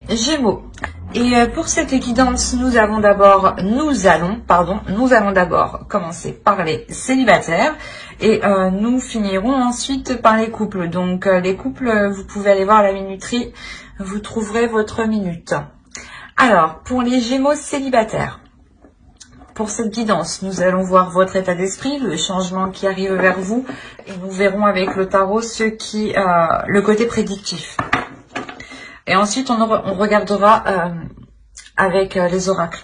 Gémeaux. Et pour cette guidance, nous allons d'abord commencer par les célibataires et nous finirons ensuite par les couples. Donc les couples, vous pouvez aller voir la minuterie, vous trouverez votre minute. Alors, pour les Gémeaux célibataires, pour cette guidance, nous allons voir votre état d'esprit, le changement qui arrive vers vous et nous verrons avec le tarot le côté prédictif. Et ensuite, on regardera avec les oracles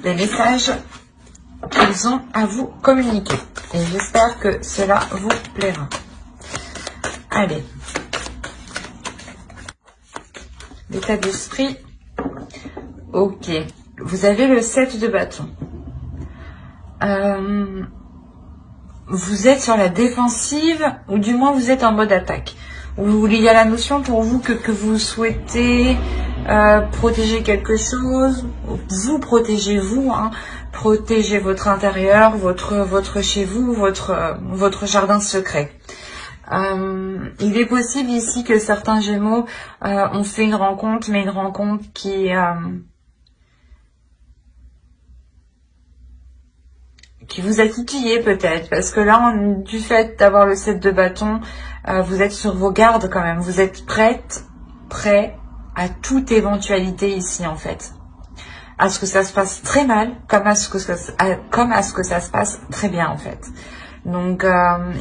les messages qu'ils ont à vous communiquer. Et j'espère que cela vous plaira. Allez. L'état d'esprit. Ok. Vous avez le 7 de bâton. Vous êtes sur la défensive, ou du moins vous êtes en mode attaque. Ou il y a la notion pour vous que vous souhaitez protéger quelque chose, vous protégez vous, hein, protégez votre intérieur, votre chez vous, votre jardin secret. Il est possible ici que certains Gémeaux ont fait une rencontre, mais une rencontre qui vous a titillé peut-être, parce que là, du fait d'avoir le 7 de bâton, vous êtes sur vos gardes quand même, vous êtes prêt à toute éventualité ici en fait. À ce que ça se passe très mal, comme à ce que ça se passe très bien en fait. Donc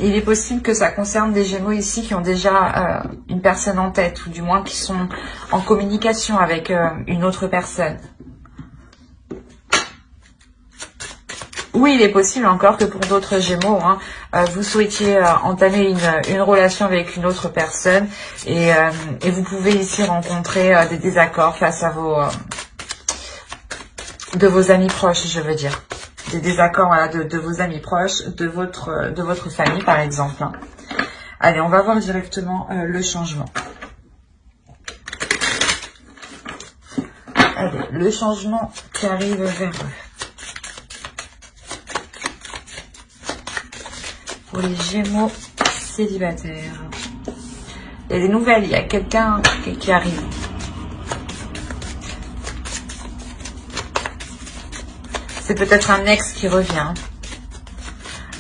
il est possible que ça concerne des Gémeaux ici qui ont déjà une personne en tête, ou du moins qui sont en communication avec une autre personne. Oui, il est possible encore que pour d'autres Gémeaux, hein, vous souhaitiez entamer une relation avec une autre personne et vous pouvez ici rencontrer des désaccords face à de vos amis proches, je veux dire. Des désaccords voilà, de vos amis proches, de votre famille par exemple. Hein. Allez, on va voir directement le changement. Allez, le changement qui arrive vers eux. Pour les Gémeaux célibataires. Il y a des nouvelles, il y a quelqu'un qui arrive. C'est peut-être un ex qui revient.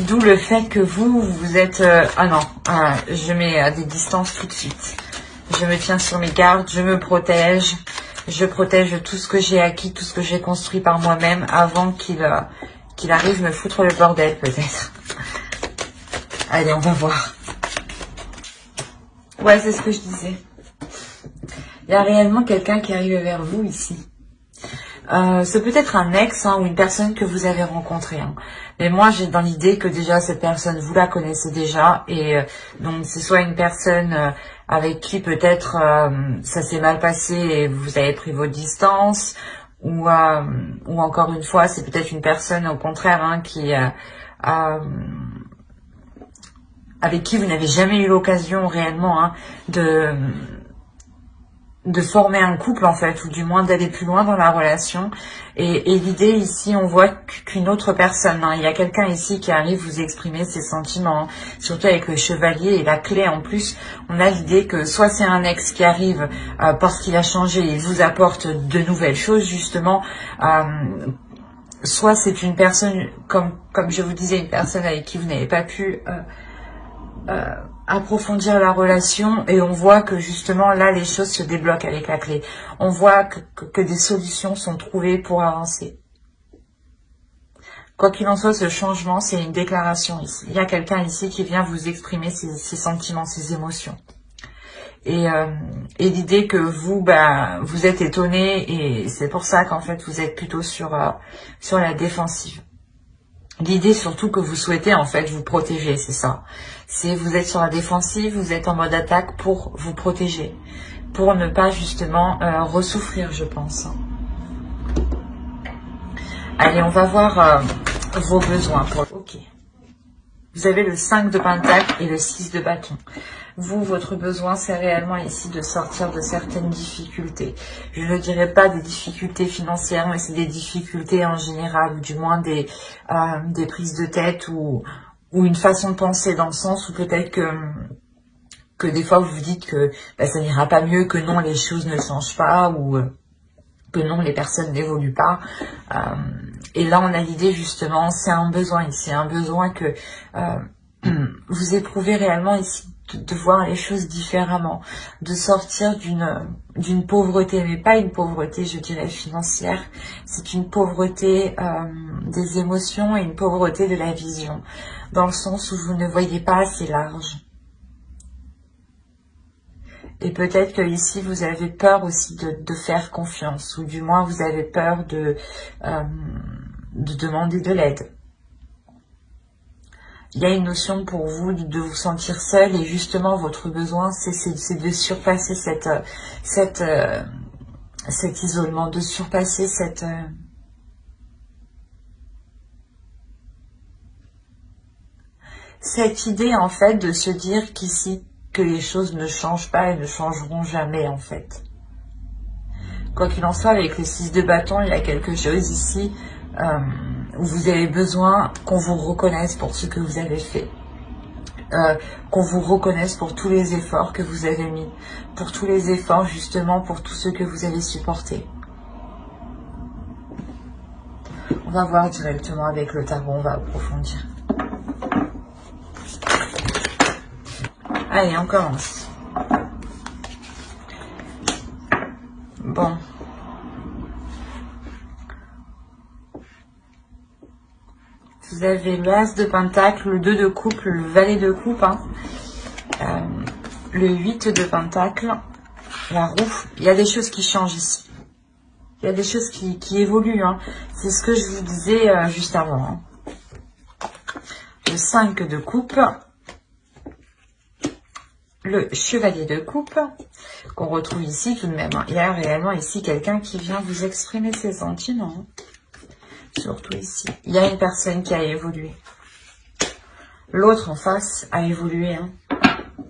D'où le fait que vous êtes... je mets des distances tout de suite. Je me tiens sur mes gardes, je me protège. Je protège tout ce que j'ai acquis, tout ce que j'ai construit par moi-même avant qu'il arrive me foutre le bordel peut-être. Allez, on va voir. Ouais, c'est ce que je disais. Il y a réellement quelqu'un qui arrive vers vous ici. C'est peut-être un ex ou une personne que vous avez rencontrée. Hein. Mais moi, j'ai dans l'idée que déjà, cette personne, vous la connaissez déjà. Et donc, c'est soit une personne avec qui peut-être ça s'est mal passé et vous avez pris vos distances. Ou encore une fois, c'est peut-être une personne, au contraire, avec qui vous n'avez jamais eu l'occasion réellement de former un couple en fait, ou du moins d'aller plus loin dans la relation. Et l'idée ici, on voit qu'une autre personne, il y a quelqu'un ici qui arrive vous exprimer ses sentiments, surtout avec le chevalier et la clé en plus. On a l'idée que soit c'est un ex qui arrive parce qu'il a changé et vous apporte de nouvelles choses justement, soit c'est une personne, comme je vous disais, une personne avec qui vous n'avez pas pu approfondir la relation, et on voit que justement là les choses se débloquent avec la clé. On voit que des solutions sont trouvées pour avancer. Quoi qu'il en soit, ce changement, c'est une déclaration ici. Il y a quelqu'un ici qui vient vous exprimer ses sentiments, ses émotions. Et l'idée que vous êtes étonné, et c'est pour ça qu'en fait vous êtes plutôt sur la défensive. L'idée surtout que vous souhaitez en fait vous protéger, c'est ça. C'est vous êtes sur la défensive, vous êtes en mode attaque pour vous protéger, pour ne pas justement ressouffrir, je pense. Allez, on va voir vos besoins. Ok. Vous avez le 5 de pentacle et le 6 de bâton. Vous, votre besoin, c'est réellement ici de sortir de certaines difficultés. Je ne dirais pas des difficultés financières, mais c'est des difficultés en général, ou du moins des prises de tête, ou une façon de penser, dans le sens où peut-être que que des fois vous vous dites que ça n'ira pas mieux, que non, les choses ne changent pas, ou que non, les personnes n'évoluent pas. Et là, on a l'idée justement, c'est un besoin ici, un besoin que vous éprouvez réellement ici, de voir les choses différemment, de sortir d'une pauvreté, mais pas une pauvreté, je dirais, financière. C'est une pauvreté des émotions et une pauvreté de la vision, dans le sens où vous ne voyez pas assez large. Et peut-être que ici vous avez peur aussi de faire confiance, ou du moins vous avez peur de demander de l'aide. Il y a une notion pour vous de vous sentir seul, et justement votre besoin c'est de surpasser cet isolement, de surpasser cette idée en fait de se dire qu'ici que les choses ne changent pas et ne changeront jamais en fait. Quoi qu'il en soit, avec les 6 de bâton, il y a quelque chose ici où vous avez besoin qu'on vous reconnaisse pour ce que vous avez fait. Qu'on vous reconnaisse pour tous les efforts que vous avez mis, pour tous les efforts justement, pour tout ce que vous avez supporté. On va voir directement avec le tarot, on va approfondir. Allez, on commence. Bon. Vous avez l'As de Pentacle, le 2 de coupe, le Valet de coupe, le 8 de Pentacle, la roue. Il y a des choses qui changent ici. Il y a des choses qui évoluent. C'est ce que je vous disais juste avant. Le 5 de coupe, le Chevalier de coupe, qu'on retrouve ici tout de même. Il y a réellement ici quelqu'un qui vient vous exprimer ses sentiments. Surtout ici. Il y a une personne qui a évolué. L'autre en face a évolué.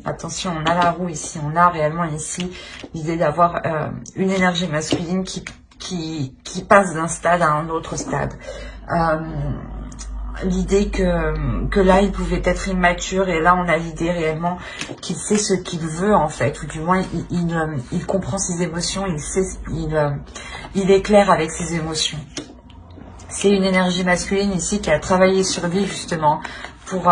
Attention, on a la roue ici. On a réellement ici l'idée d'avoir une énergie masculine qui passe d'un stade à un autre stade. L'idée que là, il pouvait être immature, et là, on a l'idée réellement qu'il sait ce qu'il veut, en fait, ou du moins, il comprend ses émotions, il est clair avec ses émotions. C'est une énergie masculine ici qui a travaillé sur lui, justement, pour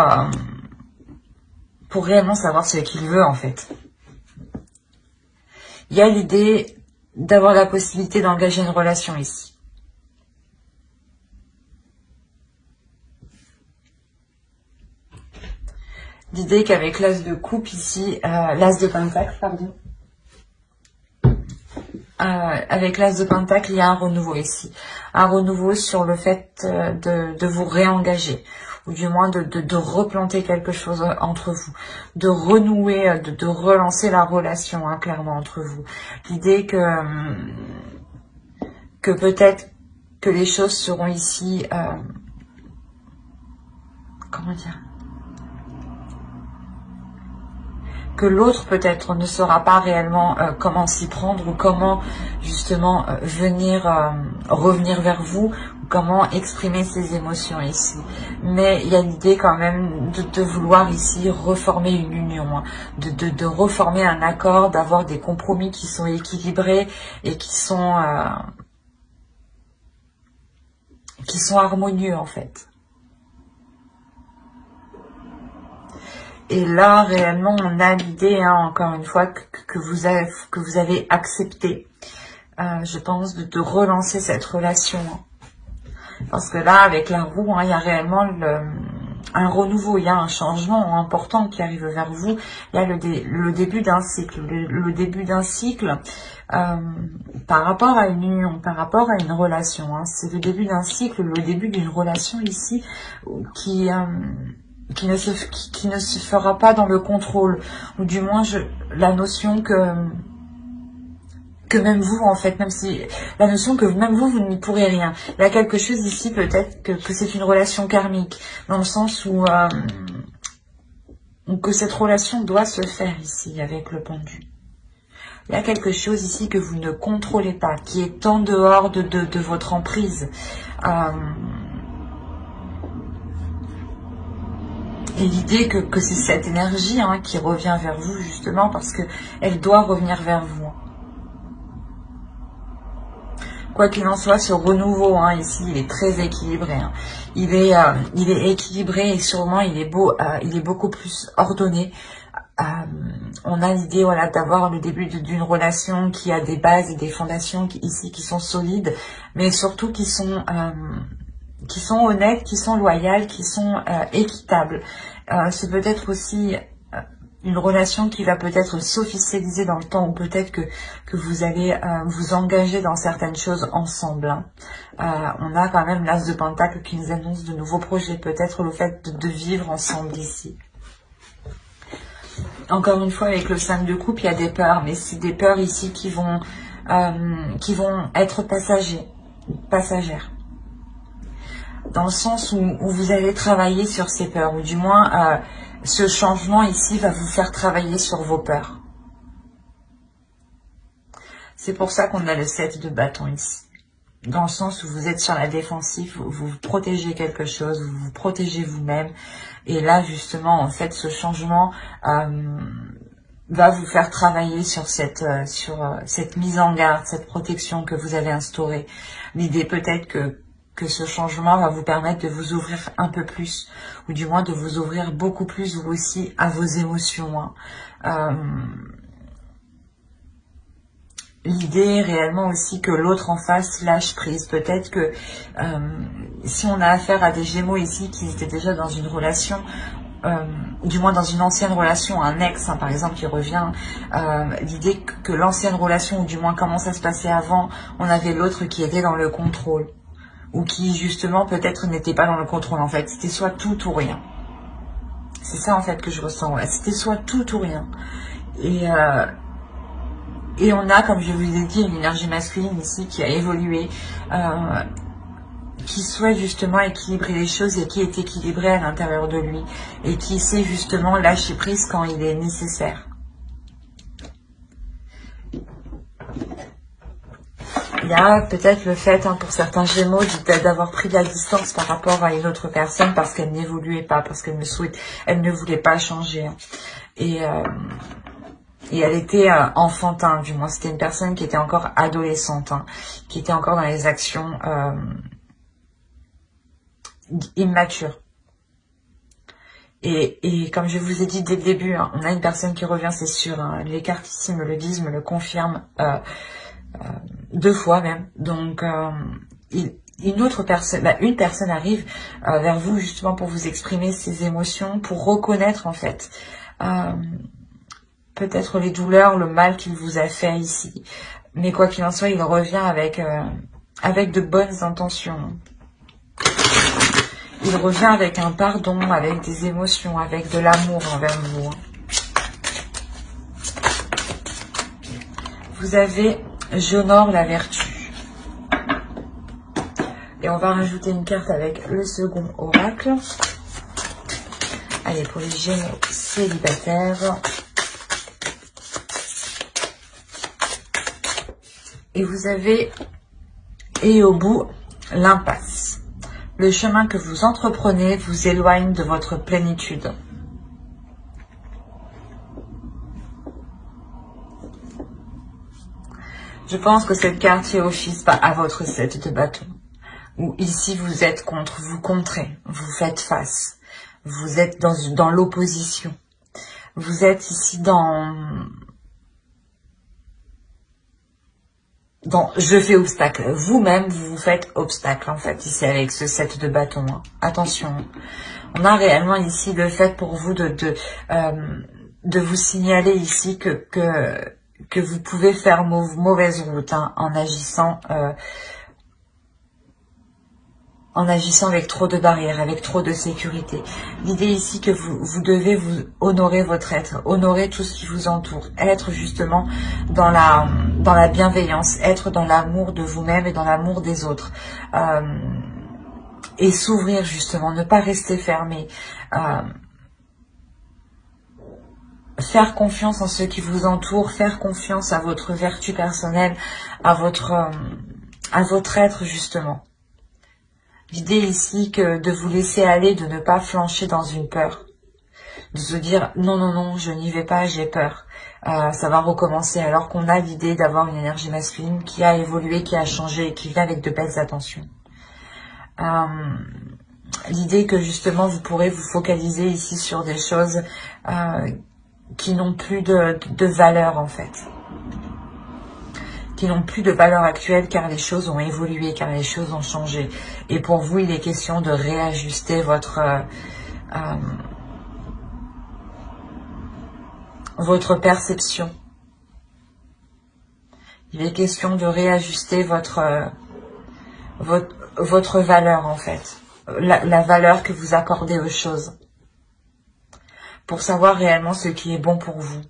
réellement savoir ce qu'il veut, en fait. Il y a l'idée d'avoir la possibilité d'engager une relation ici. L'idée qu'avec l'As de coupe ici, l'As de Pentacle, pardon. Avec l'As de Pentacle, il y a un renouveau ici. Un renouveau sur le fait de vous réengager. Ou du moins de replanter quelque chose entre vous. De renouer, de relancer la relation, clairement, entre vous. L'idée que peut-être que les choses seront ici... comment dire ? Que l'autre peut-être ne saura pas réellement comment s'y prendre, ou comment justement revenir vers vous, ou comment exprimer ses émotions ici. Mais il y a l'idée quand même de vouloir ici reformer une union, de reformer un accord, d'avoir des compromis qui sont équilibrés et qui sont harmonieux en fait. Et là, réellement, on a l'idée, encore une fois, que vous avez accepté, je pense, de relancer cette relation. Parce que là, avec la roue, il y a réellement un renouveau, il y a un changement important qui arrive vers vous. Il y a le début d'un cycle. Le début d'un cycle par rapport à une union, par rapport à une relation. C'est le début d'un cycle, le début d'une relation ici qui ne se fera pas dans le contrôle, ou du moins la notion que même vous, en fait, même si la notion que même vous n'y pourrez rien. Il y a quelque chose ici, peut-être que c'est une relation karmique, dans le sens où que cette relation doit se faire ici avec le pendu. Il y a quelque chose ici que vous ne contrôlez pas, qui est en dehors de votre emprise. Et l'idée que c'est cette énergie hein, qui revient vers vous, justement, parce que elle doit revenir vers vous. Quoi qu'il en soit, ce renouveau, hein, ici, il est très équilibré. Hein. Il est équilibré et sûrement, il est beaucoup plus ordonné. On a l'idée voilà, d'avoir le début d'une relation qui a des bases et des fondations ici qui sont solides, mais surtout qui sont honnêtes, qui sont loyales, qui sont équitables. C'est peut-être aussi une relation qui va peut-être s'officialiser dans le temps, ou peut-être que vous allez vous engager dans certaines choses ensemble. Hein. On a quand même l'As de Pentacle qui nous annonce de nouveaux projets, peut-être le fait de vivre ensemble ici. Encore une fois, avec le 5 de coupe, il y a des peurs, mais c'est des peurs ici qui vont être passagères. Dans le sens où vous allez travailler sur ces peurs, ou du moins, ce changement ici va vous faire travailler sur vos peurs. C'est pour ça qu'on a le 7 de bâton ici. Dans le sens où vous êtes sur la défensive, vous protégez quelque chose, vous vous protégez vous-même. Et là, justement, en fait, ce changement va vous faire travailler sur cette mise en garde, cette protection que vous avez instaurée. L'idée peut-être que ce changement va vous permettre de vous ouvrir un peu plus, ou du moins de vous ouvrir beaucoup plus vous aussi à vos émotions. Hein. L'idée réellement aussi que l'autre en face lâche prise. Peut-être que si on a affaire à des Gémeaux ici qui étaient déjà dans une relation, du moins dans une ancienne relation, un ex hein, par exemple qui revient, l'idée que l'ancienne relation, ou du moins comment ça se passait avant, on avait l'autre qui était dans le contrôle, ou qui justement peut-être n'était pas dans le contrôle en fait, c'était soit tout ou rien. C'est ça en fait que je ressens, ouais. C'était soit tout ou rien. Et on a, comme je vous ai dit, une énergie masculine ici qui a évolué, qui souhaite justement équilibrer les choses et qui est équilibré à l'intérieur de lui et qui sait justement lâcher prise quand il est nécessaire. Il y a peut-être le fait, hein, pour certains Gémeaux, d'avoir pris de la distance par rapport à une autre personne parce qu'elle n'évoluait pas, parce qu'elle ne voulait pas changer. Hein. Et elle était enfantin, du moins. C'était une personne qui était encore adolescente, hein, qui était encore dans les actions immatures. Et comme je vous ai dit dès le début, hein, on a une personne qui revient, c'est sûr. Hein, les cartes ici me le disent, me le confirment 2 fois même. Donc, une personne arrive vers vous justement pour vous exprimer ses émotions, pour reconnaître en fait peut-être les douleurs, le mal qu'il vous a fait ici. Mais quoi qu'il en soit, il revient avec de bonnes intentions. Il revient avec un pardon, avec des émotions, avec de l'amour envers vous. Vous avez « J'honore la vertu ». Et on va rajouter une carte avec le second oracle. Allez, pour les Gémeaux célibataires. Et vous avez, et au bout, l'impasse. Le chemin que vous entreprenez vous éloigne de votre plénitude. Je pense que cette carte fait office à votre 7 de bâton. Où ici vous êtes contre, vous contrez, vous faites face. Vous êtes dans l'opposition. Vous êtes ici dans je fais obstacle. Vous-même, vous vous faites obstacle, en fait, ici, avec ce 7 de bâton. Hein. Attention. On a réellement ici le fait pour vous de vous signaler ici que vous pouvez faire mauvaise route hein, en agissant avec trop de barrières, avec trop de sécurité. L'idée ici que vous devez vous honorer votre être, honorer tout ce qui vous entoure, être justement dans la bienveillance, être dans l'amour de vous-même et dans l'amour des autres. Et s'ouvrir justement, ne pas rester fermé. Faire confiance en ceux qui vous entourent, faire confiance à votre vertu personnelle, à votre être justement. L'idée ici que de vous laisser aller, de ne pas flancher dans une peur. de se dire non, non, non, je n'y vais pas, j'ai peur. Ça va recommencer, alors qu'on a l'idée d'avoir une énergie masculine qui a évolué, qui a changé et qui vient avec de belles attentions. L'idée que justement vous pourrez vous focaliser ici sur des choses qui n'ont plus de valeur en fait. Qui n'ont plus de valeur actuelle car les choses ont évolué, car les choses ont changé. Et pour vous, il est question de réajuster votre perception. Il est question de réajuster votre valeur en fait. La valeur que vous accordez aux choses. Pour savoir réellement ce qui est bon pour vous.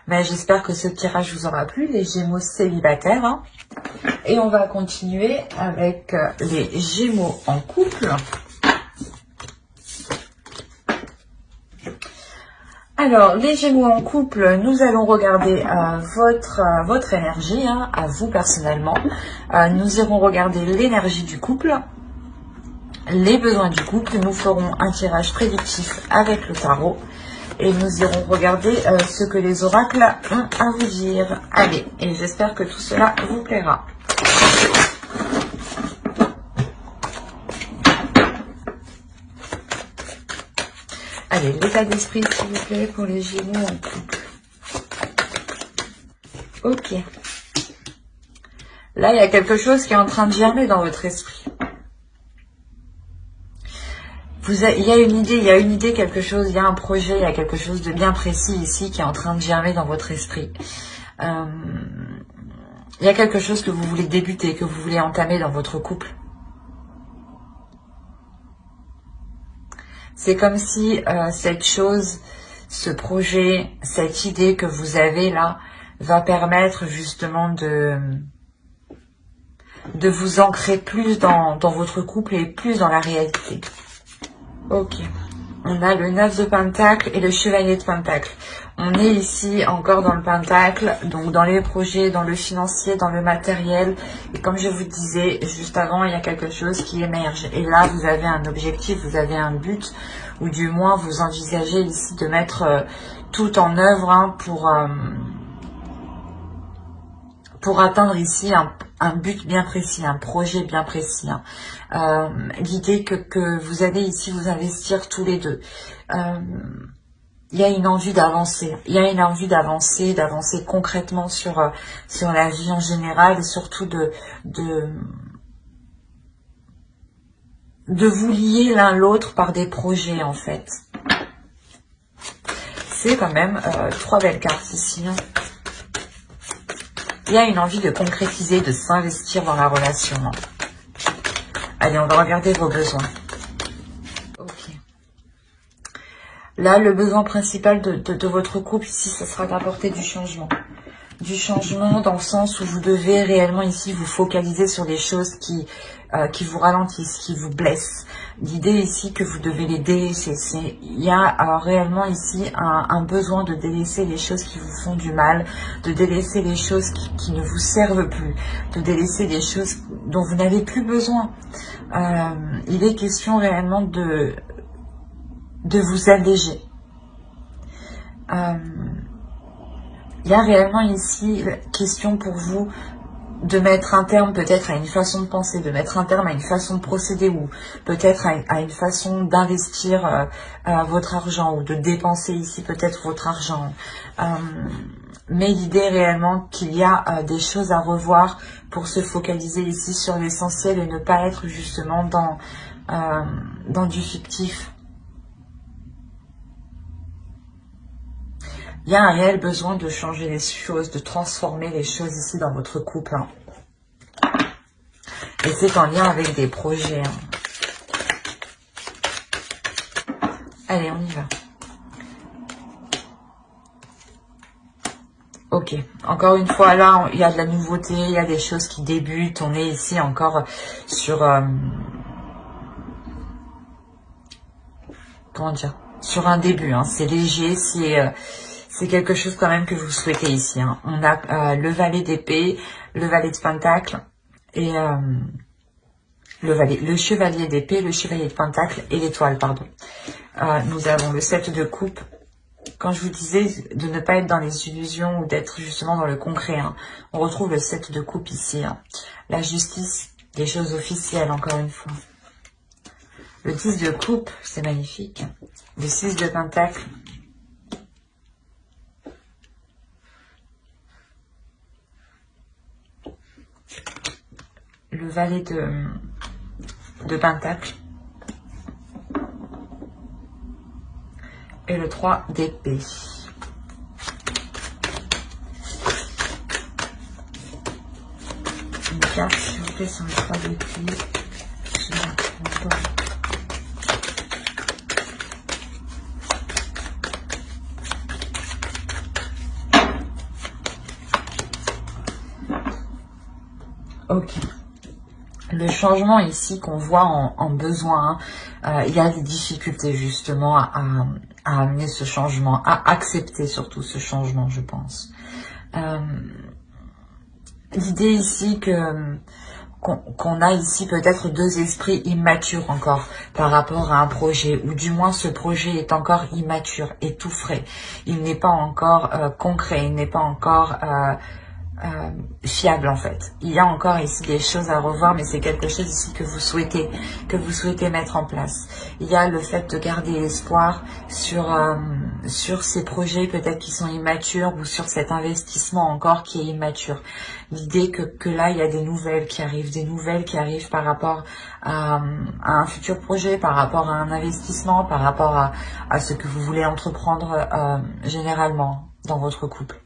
Mais j'espère que ce tirage vous aura plu, les Gémeaux célibataires. Hein. Et on va continuer avec les Gémeaux en couple. Alors, les Gémeaux en couple, nous allons regarder votre énergie, hein, à vous personnellement. Nous irons regarder l'énergie du couple, les besoins du couple. Nous ferons un tirage prédictif avec le tarot. Et nous irons regarder ce que les oracles ont à vous dire. Allez, et j'espère que tout cela vous plaira. Allez, l'état d'esprit, s'il vous plaît, pour les Gémeaux en couple. Ok. Là, il y a quelque chose qui est en train de germer dans votre esprit. Il y a une idée, quelque chose, il y a un projet, il y a quelque chose de bien précis ici qui est en train de germer dans votre esprit. Il y a quelque chose que vous voulez débuter, que vous voulez entamer dans votre couple. C'est comme si cette chose, ce projet, cette idée que vous avez là, va permettre justement de vous ancrer plus dans votre couple et plus dans la réalité. Ok, on a le 9 de Pentacle et le Chevalier de Pentacle. On est ici encore dans le Pentacle, donc dans les projets, dans le financier, dans le matériel. Et comme je vous disais juste avant, il y a quelque chose qui émerge. Et là, vous avez un objectif, vous avez un but, ou du moins vous envisagez ici de mettre tout en œuvre hein, pour atteindre ici un but bien précis, un projet bien précis. Hein. L'idée que vous allez ici vous investir tous les deux. Il y a une envie d'avancer. Il y a une envie d'avancer concrètement sur la vie en général et surtout de vous lier l'un l'autre par des projets en fait. C'est quand même 3 belles cartes ici. Hein. Il y a une envie de concrétiser, de s'investir dans la relation. Hein. Allez, on va regarder vos besoins. Ok. Là, le besoin principal de votre couple ici, ce sera d'apporter du changement. Du changement dans le sens où vous devez réellement ici vous focaliser sur les choses qui vous ralentissent, qui vous blessent. L'idée ici que vous devez les délaisser. Il y a réellement ici un besoin de délaisser les choses qui vous font du mal, de délaisser les choses qui ne vous servent plus, de délaisser les choses dont vous n'avez plus besoin. Il est question réellement de vous alléger. Il y a réellement ici question pour vous de mettre un terme peut-être à une façon de penser, de mettre un terme à une façon de procéder ou peut-être à une façon d'investir votre argent ou de dépenser ici peut-être votre argent. Mais l'idée réellement qu'il y a des choses à revoir pour se focaliser ici sur l'essentiel et ne pas être justement dans du fictif. Il y a un réel besoin de changer les choses, de transformer les choses ici dans votre couple. Hein. Et c'est en lien avec des projets. Hein. Allez, on y va. Ok, encore une fois, là, il y a de la nouveauté, il y a des choses qui débutent. On est ici encore sur... comment dire? Sur un début. Hein. C'est léger, c'est quelque chose quand même que vous souhaitez ici. Hein. On a le valet d'épée, le valet de pentacle et le chevalier d'épée, le chevalier de pentacle et l'étoile, pardon. Nous avons le 7 de coupe. Quand je vous disais de ne pas être dans les illusions ou d'être justement dans le concret, hein, on retrouve le 7 de coupe ici. Hein. La justice, des choses officielles, encore une fois. Le 10 de coupe, c'est magnifique. Le 6 de pentacle. Le valet de pentacle. Et le 3 d'épée. Une carte, s'il vous plaît, sur le 3 d'épée. Je ne la trouve pas. Ok. Le changement ici qu'on voit en besoin, il y a des difficultés justement à amener ce changement, à accepter surtout ce changement, je pense. L'idée ici qu'on a ici peut-être deux esprits immatures encore par rapport à un projet, ou du moins ce projet est encore immature et tout frais. Il n'est pas encore concret, il n'est pas encore fiable en fait. Il y a encore ici des choses à revoir, mais c'est quelque chose ici que vous souhaitez mettre en place. Il y a le fait de garder espoir sur ces projets peut-être qui sont immatures, ou sur cet investissement encore qui est immature. L'idée que là il y a des nouvelles qui arrivent par rapport à un futur projet, par rapport à un investissement, par rapport à ce que vous voulez entreprendre généralement dans votre couple.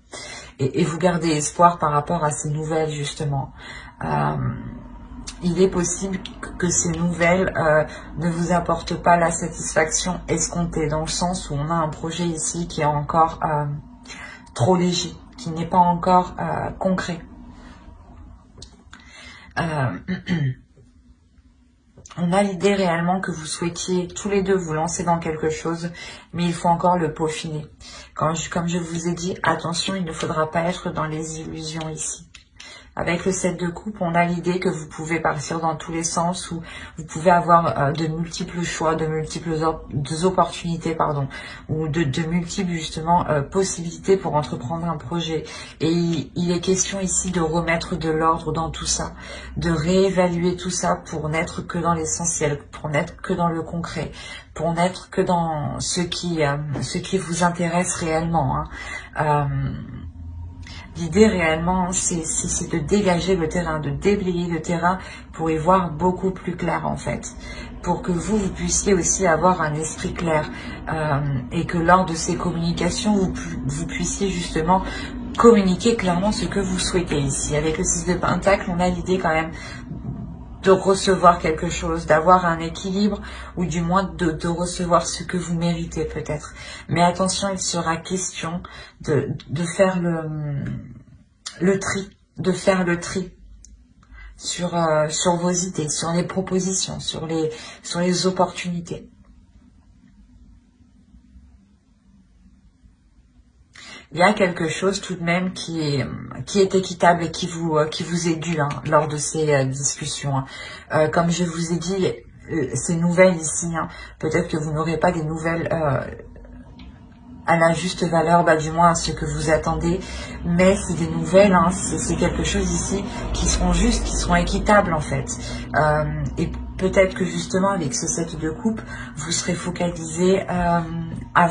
Et vous gardez espoir par rapport à ces nouvelles, justement. Il est possible que ces nouvelles ne vous apportent pas la satisfaction escomptée, dans le sens où on a un projet ici qui est encore trop léger, qui n'est pas encore concret. On a l'idée réellement que vous souhaitiez tous les deux vous lancer dans quelque chose, mais il faut encore le peaufiner. Comme je vous ai dit, attention, il ne faudra pas être dans les illusions ici. Avec le 7 de coupe, on a l'idée que vous pouvez partir dans tous les sens, ou vous pouvez avoir de multiples choix, de multiples opportunités, pardon, ou de multiples justement possibilités pour entreprendre un projet. Et il est question ici de remettre de l'ordre dans tout ça, de réévaluer tout ça pour n'être que dans l'essentiel, pour n'être que dans le concret, pour n'être que dans ce qui vous intéresse réellement. Hein. L'idée réellement, c'est de dégager le terrain, de déblayer le terrain pour y voir beaucoup plus clair en fait. Pour que vous puissiez aussi avoir un esprit clair et que lors de ces communications, vous puissiez justement communiquer clairement ce que vous souhaitez ici. Avec le 6 de pentacle, on a l'idée quand même de recevoir quelque chose, d'avoir un équilibre, ou du moins de recevoir ce que vous méritez peut-être. Mais attention, il sera question de faire le tri, sur vos idées, sur les propositions, sur les opportunités. Il y a quelque chose tout de même qui est équitable et qui vous est dû hein, lors de ces discussions. Hein. Comme je vous ai dit, ces nouvelles ici, hein, peut-être que vous n'aurez pas des nouvelles à la juste valeur, du moins à ce que vous attendez, mais c'est des nouvelles, hein, c'est quelque chose ici qui seront justes, qui seront équitables en fait. Et peut-être que justement avec ce 7 de coupe, vous serez focalisé à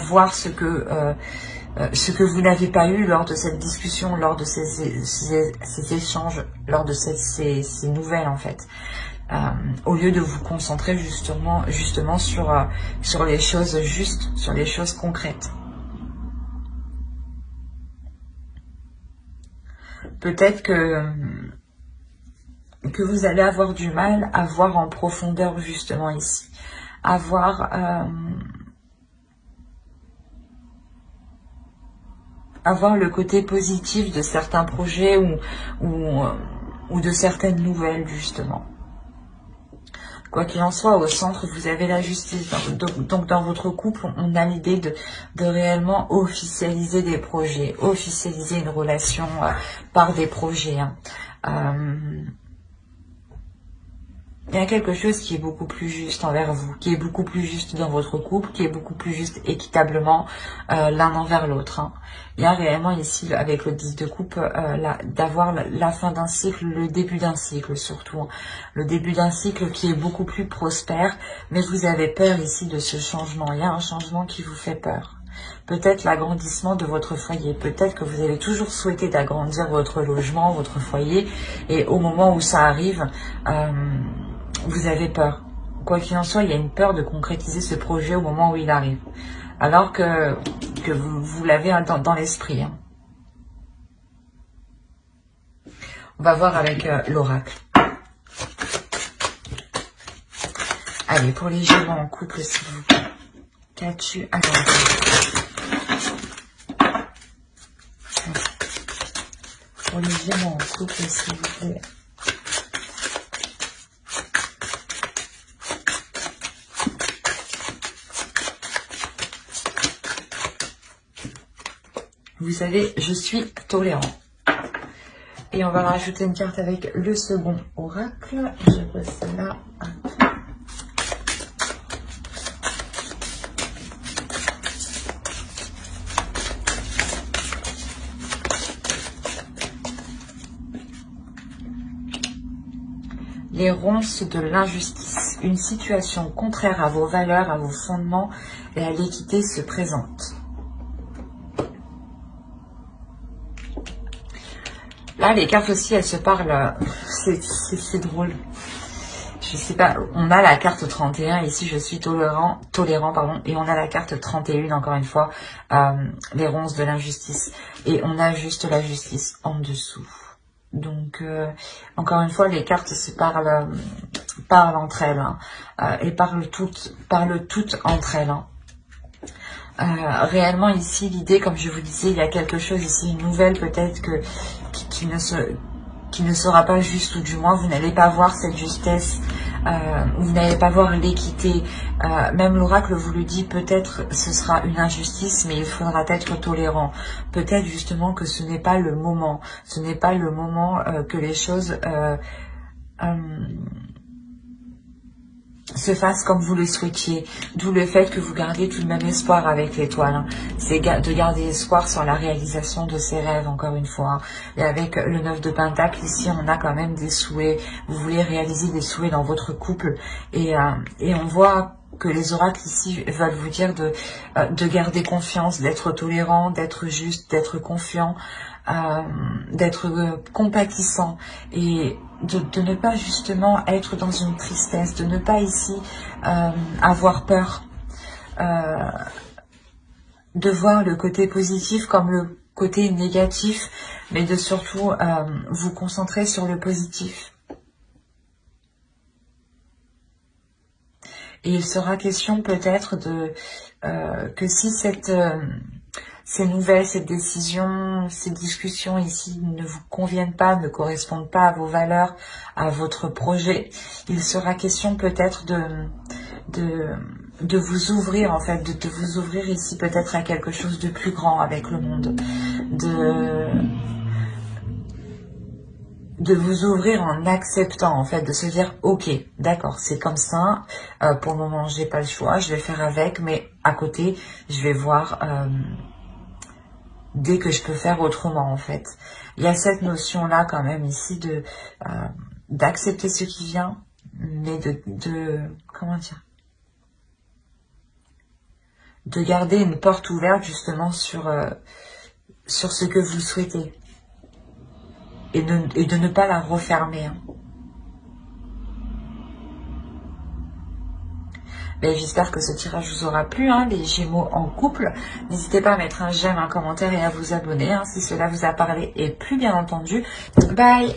voir ce que vous n'avez pas eu lors de cette discussion, lors de ces échanges, lors de ces nouvelles en fait. Au lieu de vous concentrer justement sur les choses justes, sur les choses concrètes. Peut-être que vous allez avoir du mal à voir en profondeur justement ici, à voir le côté positif de certains projets ou de certaines nouvelles justement. Quoi qu'il en soit, au centre, vous avez la justice. Donc dans votre couple, on a l'idée de réellement officialiser des projets, officialiser une relation par des projets. Hein. Il y a quelque chose qui est beaucoup plus juste envers vous, qui est beaucoup plus juste dans votre couple, qui est beaucoup plus juste équitablement l'un envers l'autre. Hein. Il y a réellement ici, avec le 10 de coupe, d'avoir la fin d'un cycle, le début d'un cycle surtout. Hein. Le début d'un cycle qui est beaucoup plus prospère, mais vous avez peur ici de ce changement. Il y a un changement qui vous fait peur. Peut-être l'agrandissement de votre foyer. Peut-être que vous avez toujours souhaité d'agrandir votre logement, votre foyer, et au moment où ça arrive, vous avez peur. Quoi qu'il en soit, il y a une peur de concrétiser ce projet au moment où il arrive. Alors que vous l'avez dans l'esprit. Hein. On va voir avec l'oracle. Allez, pour les Gémeaux en couple, s'il vous plaît. Qu'as-tu à dire? Pour les Gémeaux en couple, s'il vous plaît. Vous savez, je suis tolérant. Et on va rajouter une carte avec le second oracle. Je pose celle-là. Les ronces de l'injustice. Une situation contraire à vos valeurs, à vos fondements et à l'équité se présente. Là, les cartes aussi, elles se parlent. C'est drôle. Je sais pas. On a la carte 31. Ici, je suis tolérant, pardon. Et on a la carte 31, encore une fois. Les ronces de l'injustice. Et on a juste la justice en dessous. Donc, encore une fois, les cartes se parlent entre elles. Hein, et parlent toutes entre elles. Hein. Réellement ici l'idée, comme je vous disais, il y a quelque chose ici, une nouvelle peut-être qui ne sera pas juste, ou du moins vous n'allez pas voir cette justesse, vous n'allez pas voir l'équité. Même l'oracle vous le dit, peut-être ce sera une injustice, mais il faudra être tolérant. Peut-être justement que ce n'est pas le moment, que les choses se fasse comme vous le souhaitiez, d'où le fait que vous gardez tout de même espoir avec l'étoile. Hein. C'est de garder espoir sur la réalisation de ses rêves, encore une fois. Hein. Et avec le 9 de Pentacle, ici, on a quand même des souhaits. Vous voulez réaliser des souhaits dans votre couple. Et on voit que les oracles ici veulent vous dire de garder confiance, d'être tolérant, d'être juste, d'être confiant, d'être compatissant et de ne pas justement être dans une tristesse, de ne pas ici avoir peur, de voir le côté positif comme le côté négatif, mais de surtout vous concentrer sur le positif. Et il sera question peut-être que si ces nouvelles, cette décision, ces discussions ici ne vous conviennent pas, ne correspondent pas à vos valeurs, à votre projet, il sera question peut-être de vous ouvrir, en fait, de vous ouvrir ici peut-être à quelque chose de plus grand avec le monde, de vous ouvrir en acceptant, en fait, de se dire, ok, d'accord, c'est comme ça, pour le moment, j'ai pas le choix, je vais faire avec, mais à côté, je vais voir dès que je peux faire autrement, en fait. Il y a cette notion-là, quand même, ici, d'accepter ce qui vient, mais comment dire, de garder une porte ouverte, justement, sur ce que vous souhaitez. Et de ne pas la refermer. Hein. J'espère que ce tirage vous aura plu, hein, les Gémeaux en couple. N'hésitez pas à mettre un j'aime, un commentaire et à vous abonner hein, si cela vous a parlé et plu bien entendu. Bye!